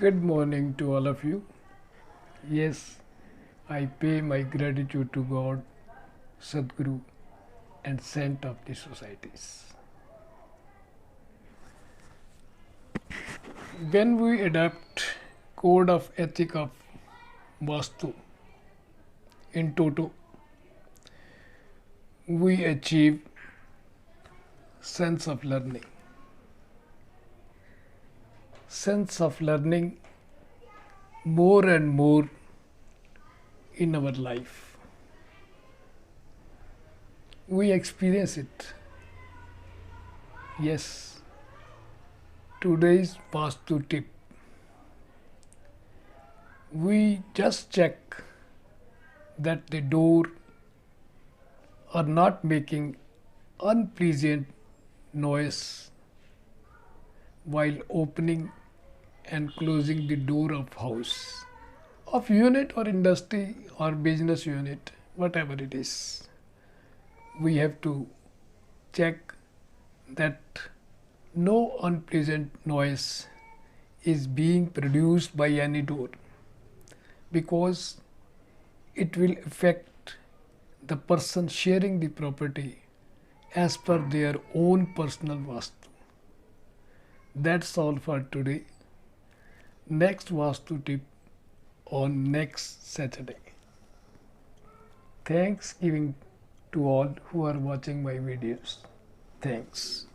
Good morning to all of you. Yes, I pay my gratitude to God, Sadguru, and Saint of the societies. When we adopt code of ethic of Vastu in toto, we achieve sense of learning. Sense of learning more and more in our life. We experience it. Yes, today's Vastu tip. We just check that the door are not making unpleasant noise while opening and closing the door of house, of unit or industry or business unit, whatever it is. We have to check that no unpleasant noise is being produced by any door, because it will affect the person sharing the property as per their own personal vastu. That's all for today. Next Vastu tip on next Saturday. Thanks giving to all who are watching my videos. Thanks.